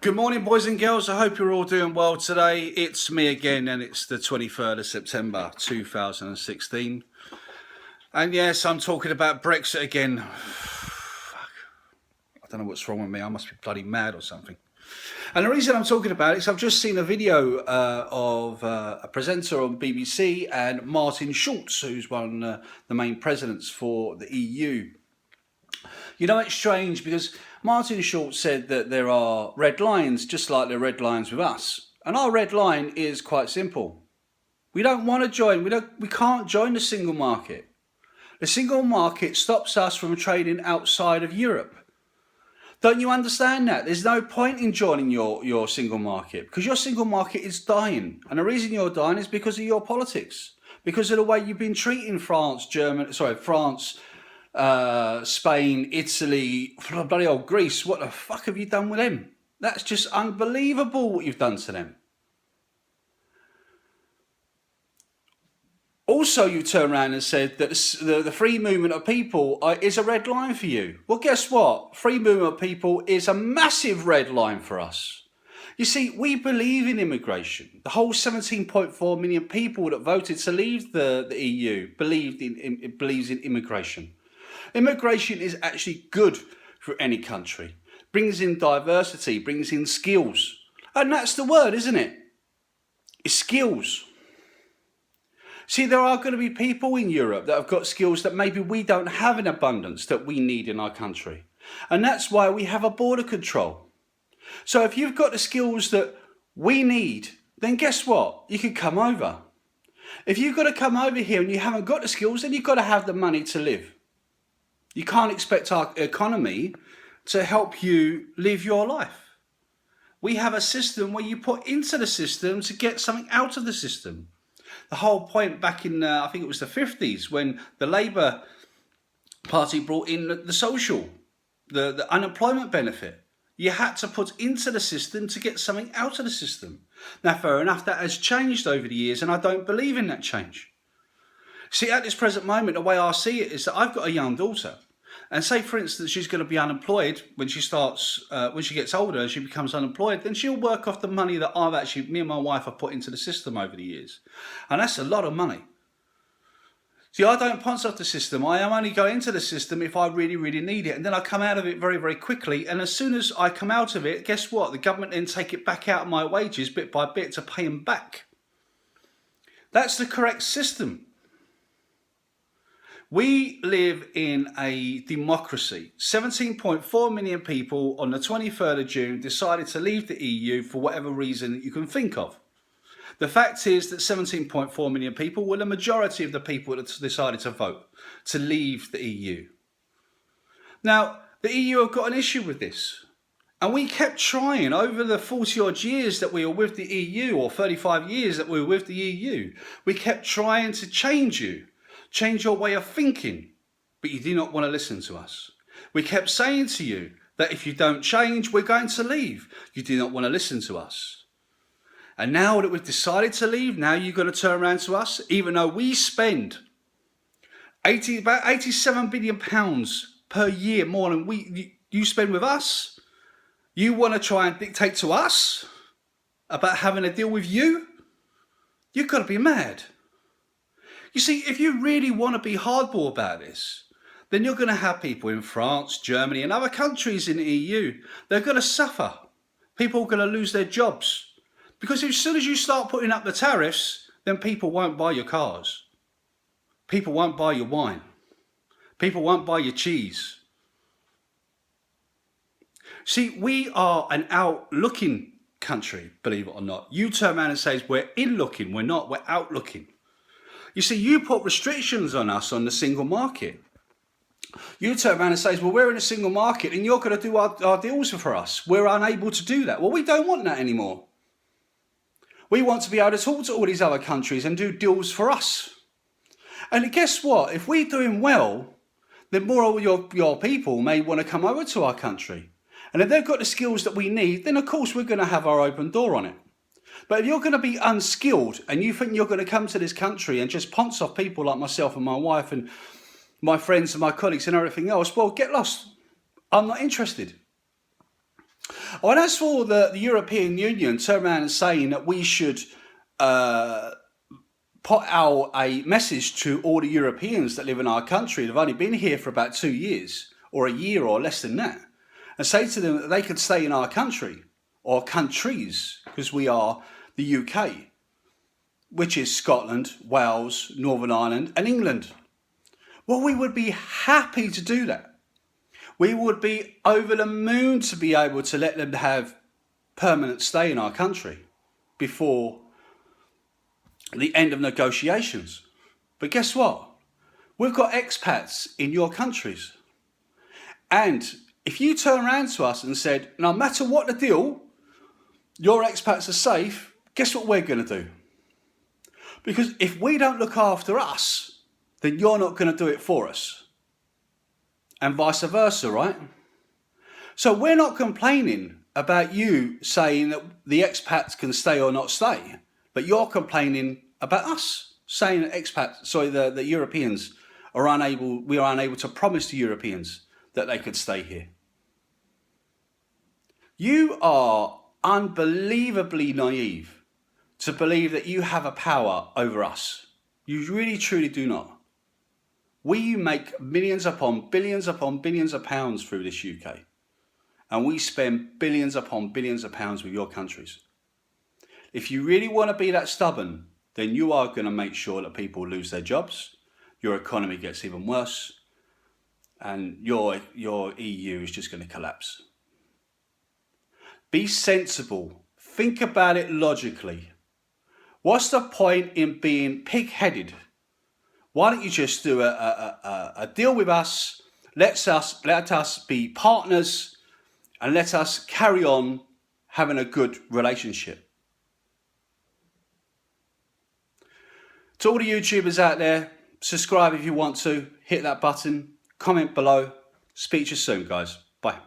Good morning, boys and girls. I hope you're all doing well today. It's me again, and it's the 23rd of September 2016. And yes, I'm talking about Brexit again. Fuck. I don't know what's wrong with me. I must be bloody mad or something. And the reason I'm talking about it is I've just seen a video of a presenter on BBC and Martin Shultz, who's one of the main presidents for the EU. You know, it's strange because Martin Shultz said that there are red lines, just like there are red lines with us. And our red line is quite simple. We don't want to join. We can't join the single market. The single market stops us from trading outside of Europe. Don't you understand that? There's no point in joining your single market because your single market is dying. And the reason you're dying is because of your politics, because of the way you've been treating France, Spain, Italy, bloody old Greece. What the fuck have you done with them? That's just unbelievable what you've done to them. Also, you turned around and said that the free movement of people is a red line for you. Well, guess what? Free movement of people is a massive red line for us. You see, we believe in immigration. The whole 17.4 million people that voted to leave the EU believes in immigration. Immigration is actually good for any country. Brings in diversity, brings in skills. And that's the word, isn't it? It's skills. See, there are going to be people in Europe that have got skills that maybe we don't have in abundance that we need in our country. And that's why we have a border control. So if you've got the skills that we need, then guess what? You can come over. If you've got to come over here and you haven't got the skills, then you've got to have the money to live. You can't expect our economy to help you live your life. We have a system where you put into the system to get something out of the system. The whole point back in, I think it was the 50s, when the Labour Party brought in the unemployment benefit. You had to put into the system to get something out of the system. Now, fair enough, that has changed over the years, and I don't believe in that change. See, at this present moment, the way I see it is that I've got a young daughter. And say, for instance, she's going to be unemployed when she gets older and she becomes unemployed, then she'll work off the money that me and my wife have put into the system over the years. And that's a lot of money. See, I don't punch off the system. I am only going into the system if I really, really need it. And then I come out of it very, very quickly. And as soon as I come out of it, guess what? The government then take it back out of my wages bit by bit to pay them back. That's the correct system. We live in a democracy. 17.4 million people on the 23rd of June decided to leave the EU for whatever reason that you can think of. The fact is that 17.4 million people were the majority of the people that decided to vote to leave the EU. Now, the EU have got an issue with this. And we kept trying over the 40 odd years that we were with the EU, or 35 years that we were with the EU. We kept trying to change your way of thinking, but you do not want to listen to us. We kept saying to you that if you don't change, we're going to leave. You do not want to listen to us. And now that we've decided to leave, now you're going to turn around to us, even though we spend about £87 billion per year more than you spend with us. You want to try and dictate to us about having a deal with you? You've got to be mad. You see, if you really want to be hardball about this, then you're going to have people in France, Germany and other countries in the EU. They're going to suffer. People are going to lose their jobs. Because as soon as you start putting up the tariffs, then people won't buy your cars. People won't buy your wine. People won't buy your cheese. See, we are an outlooking country, believe it or not. You turn around and say we're in-looking. We're not. We're out-looking. You see, you put restrictions on us on the single market. You turn around and say, well, we're in a single market and you're going to do our deals for us. We're unable to do that. Well, we don't want that anymore. We want to be able to talk to all these other countries and do deals for us. And guess what? If we're doing well, then more of your people may want to come over to our country. And if they've got the skills that we need, then of course we're going to have our open door on it. But if you're going to be unskilled and you think you're going to come to this country and just ponce off people like myself and my wife and my friends and my colleagues and everything else, well, get lost. I'm not interested. Well, as for the European Union turn around and saying that we should put out a message to all the Europeans that live in our country that have only been here for about 2 years or a year or less than that, and say to them that they could stay in our country or countries, because we are the UK, which is Scotland, Wales, Northern Ireland and England. Well, we would be happy to do that. We would be over the moon to be able to let them have permanent stay in our country before the end of negotiations. But guess what? We've got expats in your countries. And if you turn around to us and said, no matter what the deal, your expats are safe, guess what we're going to do? Because if we don't look after us, then you're not going to do it for us. And vice versa, right? So we're not complaining about you saying that the expats can stay or not stay, but you're complaining about us saying that the Europeans are unable, we are unable to promise the Europeans that they could stay here. You are unbelievably naive to believe that you have a power over us. You really truly do not. We make millions upon billions of pounds through this UK, and we spend billions upon billions of pounds with your countries. If you really want to be that stubborn, then you are going to make sure that people lose their jobs, your economy gets even worse, and your EU is just going to collapse. Be sensible. Think about it logically. What's the point in being pig-headed? Why don't you just do a deal with us? Let us be partners, and let us carry on having a good relationship. To all the YouTubers out there, subscribe if you want to. Hit that button. Comment below. Speak to you soon, guys. Bye.